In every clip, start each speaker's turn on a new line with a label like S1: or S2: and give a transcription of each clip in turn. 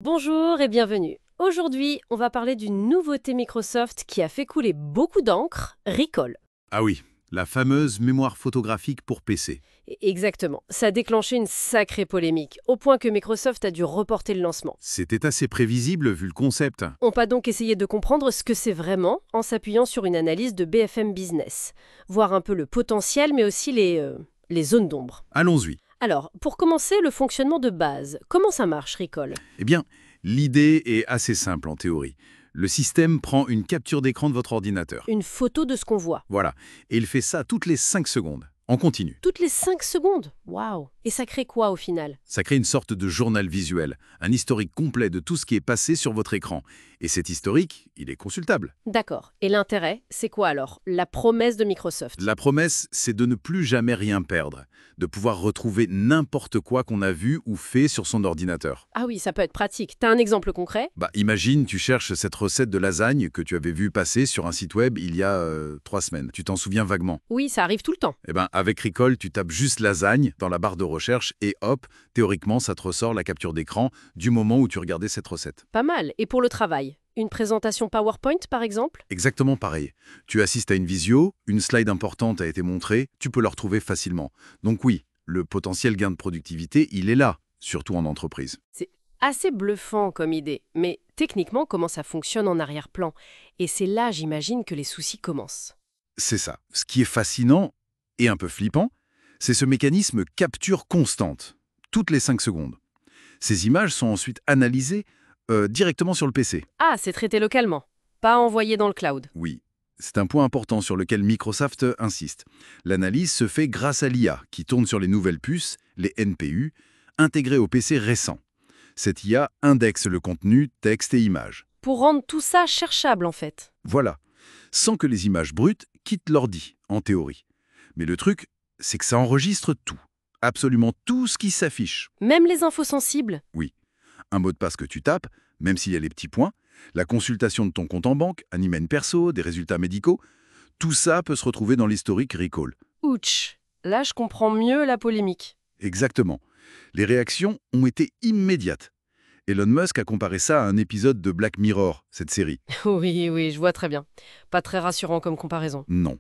S1: Bonjour et bienvenue. Aujourd'hui, on va parler d'une nouveauté Microsoft qui a fait couler beaucoup d'encre, Recall.
S2: Ah oui, la fameuse mémoire photographique pour PC.
S1: Exactement, ça a déclenché une sacrée polémique, au point que Microsoft a dû reporter le lancement.
S2: C'était assez prévisible vu le concept.
S1: On va donc essayer de comprendre ce que c'est vraiment en s'appuyant sur une analyse de BFM Business, voir un peu le potentiel mais aussi les zones d'ombre.
S2: Allons-y.
S1: Alors, pour commencer, le fonctionnement de base. Comment ça marche, Recall?
S2: Eh bien, l'idée est assez simple en théorie. Le système prend une capture d'écran de votre ordinateur.
S1: Une photo de ce qu'on voit.
S2: Voilà. Et il fait ça toutes les 5 secondes, en continu.
S1: Toutes les 5 secondes. Waouh. Et ça crée quoi au final?
S2: Ça crée une sorte de journal visuel, un historique complet de tout ce qui est passé sur votre écran. Et cet historique, il est consultable.
S1: D'accord. Et l'intérêt, c'est quoi alors? La promesse de Microsoft.
S2: La promesse, c'est de ne plus jamais rien perdre, de pouvoir retrouver n'importe quoi qu'on a vu ou fait sur son ordinateur.
S1: Ah oui, ça peut être pratique. T'as un exemple concret?
S2: Imagine, tu cherches cette recette de lasagne que tu avais vue passer sur un site web il y a 3 semaines. Tu t'en souviens vaguement.
S1: Oui, ça arrive tout le temps.
S2: Avec Recall, tu tapes juste lasagne dans la barre de recherche et hop, théoriquement, ça te ressort la capture d'écran du moment où tu regardais cette recette.
S1: Pas mal. Et pour le travail? Une présentation PowerPoint, par exemple?
S2: Exactement pareil. Tu assistes à une visio, une slide importante a été montrée, tu peux la retrouver facilement. Donc oui, le potentiel gain de productivité, il est là, surtout en entreprise.
S1: C'est assez bluffant comme idée. Mais techniquement, comment ça fonctionne en arrière-plan? Et c'est là, j'imagine, que les soucis commencent.
S2: C'est ça. Ce qui est fascinant et un peu flippant, c'est ce mécanisme capture constante, toutes les 5 secondes. Ces images sont ensuite analysées directement sur le PC.
S1: Ah, c'est traité localement. Pas envoyé dans le cloud.
S2: Oui, c'est un point important sur lequel Microsoft insiste. L'analyse se fait grâce à l'IA, qui tourne sur les nouvelles puces, les NPU, intégrées au PC récent. Cette IA indexe le contenu, texte et images.
S1: Pour rendre tout ça cherchable, en fait.
S2: Voilà, sans que les images brutes quittent l'ordi, en théorie. Mais le truc, c'est que ça enregistre tout. Absolument tout ce qui s'affiche.
S1: Même les infos sensibles.
S2: Oui. Un mot de passe que tu tapes, même s'il y a les petits points, la consultation de ton compte en banque, un email perso, des résultats médicaux, tout ça peut se retrouver dans l'historique Recall.
S1: Ouch. Là, je comprends mieux la polémique.
S2: Exactement. Les réactions ont été immédiates. Elon Musk a comparé ça à un épisode de Black Mirror, cette série.
S1: Oui, oui, je vois très bien. Pas très rassurant comme comparaison.
S2: Non.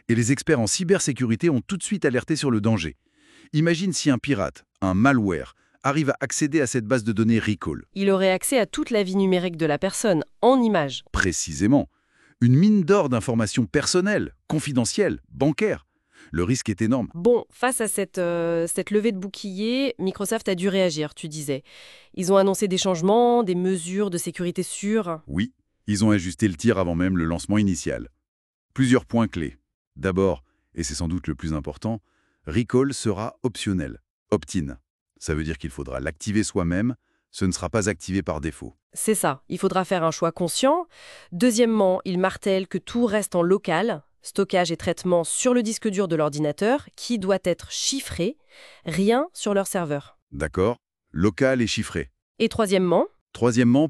S2: Et les experts en cybersécurité ont tout de suite alerté sur le danger. Imagine si un pirate, un malware, arrive à accéder à cette base de données Recall.
S1: Il aurait accès à toute la vie numérique de la personne, en images.
S2: Précisément. Une mine d'or d'informations personnelles, confidentielles, bancaires. Le risque est énorme.
S1: Bon, face à cette levée de bouclier, Microsoft a dû réagir, tu disais. Ils ont annoncé des changements, des mesures de sécurité sûres.
S2: Oui, ils ont ajusté le tir avant même le lancement initial. Plusieurs points clés. D'abord, et c'est sans doute le plus important, Recall sera optionnel, opt-in. Ça veut dire qu'il faudra l'activer soi-même, ce ne sera pas activé par défaut.
S1: C'est ça, il faudra faire un choix conscient. Deuxièmement, il martèle que tout reste en local, stockage et traitement sur le disque dur de l'ordinateur, qui doit être chiffré, rien sur leur serveur.
S2: D'accord? Local et chiffré.
S1: Et
S2: Troisièmement,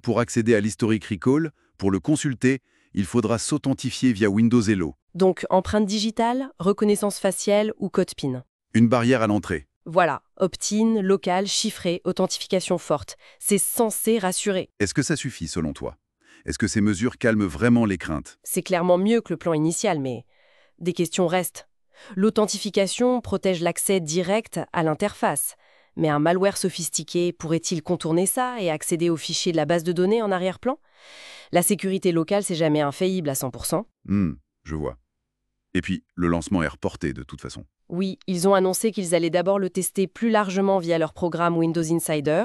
S2: pour accéder à l'historique Recall, pour le consulter, il faudra s'authentifier via Windows Hello.
S1: donc empreinte digitale, reconnaissance faciale ou code PIN.
S2: Une barrière à l'entrée.
S1: Voilà, opt-in, local, chiffré, authentification forte. C'est censé rassurer.
S2: Est-ce que ça suffit selon toi? Est-ce que ces mesures calment vraiment les craintes?
S1: C'est clairement mieux que le plan initial, mais des questions restent. L'authentification protège l'accès direct à l'interface. Mais un malware sophistiqué pourrait-il contourner ça et accéder aux fichiers de la base de données en arrière-plan? La sécurité locale, c'est jamais infaillible à 100%.
S2: Je vois. Et puis, le lancement est reporté de toute façon.
S1: Oui, ils ont annoncé qu'ils allaient d'abord le tester plus largement via leur programme Windows Insider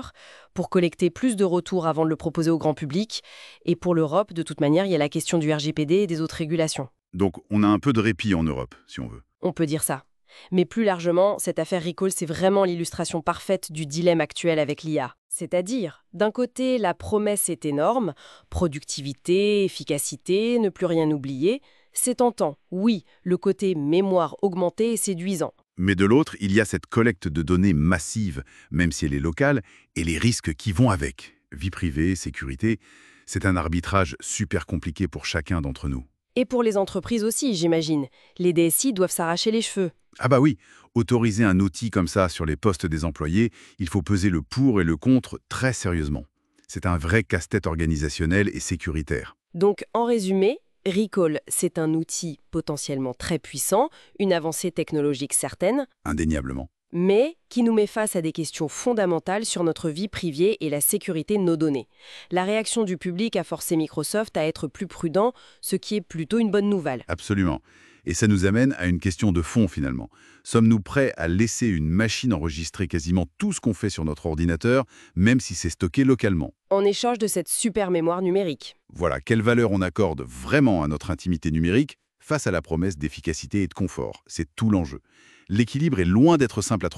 S1: pour collecter plus de retours avant de le proposer au grand public. Et pour l'Europe, de toute manière, il y a la question du RGPD et des autres régulations.
S2: Donc, on a un peu de répit en Europe, si on veut.
S1: On peut dire ça. Mais plus largement, cette affaire Recall, c'est vraiment l'illustration parfaite du dilemme actuel avec l'IA. C'est-à-dire, d'un côté, la promesse est énorme, productivité, efficacité, ne plus rien oublier. C'est tentant, oui, le côté mémoire augmentée est séduisant.
S2: Mais de l'autre, il y a cette collecte de données massive, même si elle est locale, et les risques qui vont avec. Vie privée, sécurité, c'est un arbitrage super compliqué pour chacun d'entre nous.
S1: Et pour les entreprises aussi, j'imagine. Les DSI doivent s'arracher les cheveux.
S2: Ah bah oui, autoriser un outil comme ça sur les postes des employés, il faut peser le pour et le contre très sérieusement. C'est un vrai casse-tête organisationnel et sécuritaire.
S1: Donc, en résumé, Recall, c'est un outil potentiellement très puissant, une avancée technologique certaine,
S2: Indéniablement.
S1: mais qui nous met face à des questions fondamentales sur notre vie privée et la sécurité de nos données. La réaction du public a forcé Microsoft à être plus prudent, ce qui est plutôt une bonne nouvelle.
S2: Absolument. Et ça nous amène à une question de fond, finalement. Sommes-nous prêts à laisser une machine enregistrer quasiment tout ce qu'on fait sur notre ordinateur, même si c'est stocké localement?
S1: En échange de cette super mémoire numérique.
S2: Voilà, quelle valeur on accorde vraiment à notre intimité numérique face à la promesse d'efficacité et de confort. C'est tout l'enjeu. L'équilibre est loin d'être simple à trouver.